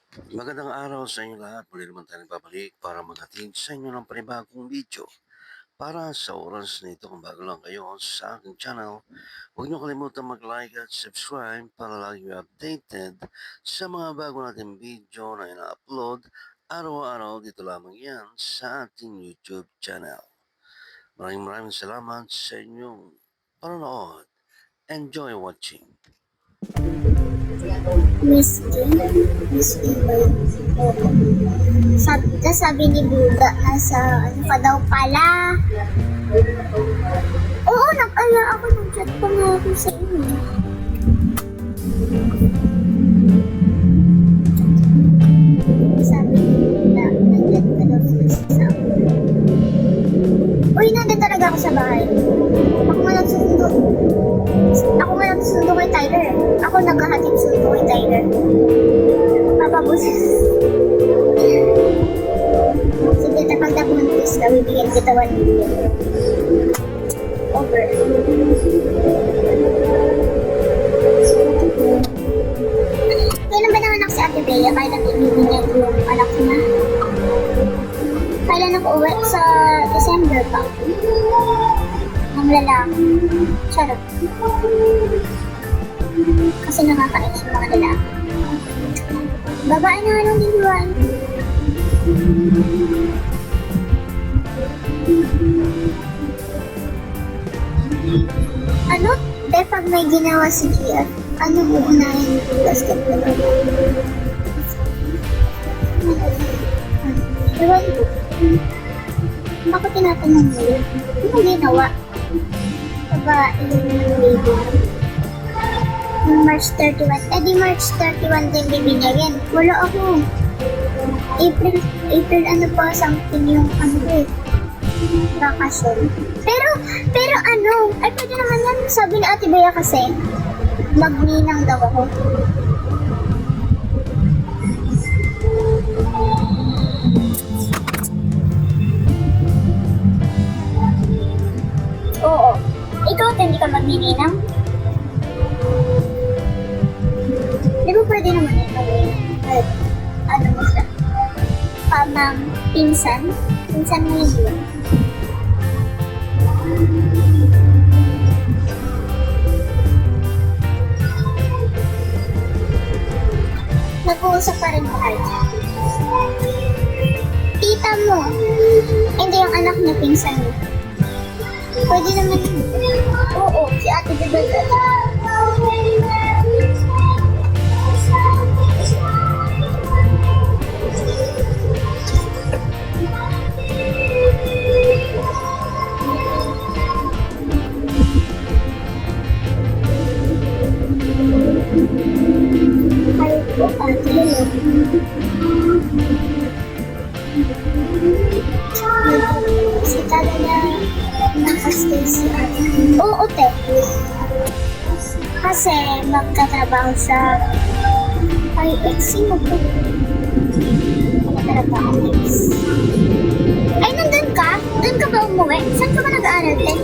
Magandang araw sa inyo lahat. Muli naman tayo nagbabalik para maghatid sa inyo ng panibagong video. Para sa oras na ito, kung bago lang kayo sa aking channel, huwag niyo kalimutan mag-like at subscribe para lagi kayo updated sa mga bago nating video na ina-upload araw-araw dito lamang yan sa ating YouTube channel. Maraming salamat sa inyong panonood. Enjoy watching. Miss K? Miss K ba yun? Oo. Sabi ni Buda, nasa ano ka daw pala. Oo, nag-ala ako, nag-chat pa nga ako sa inyo. Sabi ni Buda, nag-chat ka daw sa ako. Uy, nandun talaga ako sa bahay. Ako nga nagsusundo kay Tyler. Ako naghahatid sundo kay Tyler. Papabusin. Sige, tapag na buntis ka, bibigyan kita 1 million. Over. Kailan ba nanganak si Ate Bea? Kailan ibibigyan ko yung anak na? Kailan ako uwi? Sa December pa. Ang lalaki. Charot. Kasi nakakainis yung mga lalaki. Babae na anong diluan. Ano? De, pag may ginawa si Gia, ano uunahin yung basketball? Ewan ko. Bakit tinatanong mo yun? Ano ginawa? Babae yung baby. Yung March 31. Eh di March 31 din bibigyan. Wala ako. April ano pa something yung ano eh. Bakasyon. Pero ano, ay pwede naman yan. Sabi ni Ate Bea kasi, magninang daw ako. Oo. Ikaw, hindi ka magnininang? Di ba pwede naman yun gawin? Ano mo siya? Pamang pinsan? Pinsan mo yun. Nag-uusap pa rin ba kayo? Tita mo. Hindi yung anak niya, pinsan mo. Pwede naman yun. Oo, si Ate Bebel. Ay po, Ate Bebel. Si Tada na nakastay si Ate. Oo, te. Kasi magkatrabaho siya. Ay, sino po? Magkatrabaho, ex. Ay, nandun ka? Doon ka ba umuwi? Saan ka ba nag-aaral, te?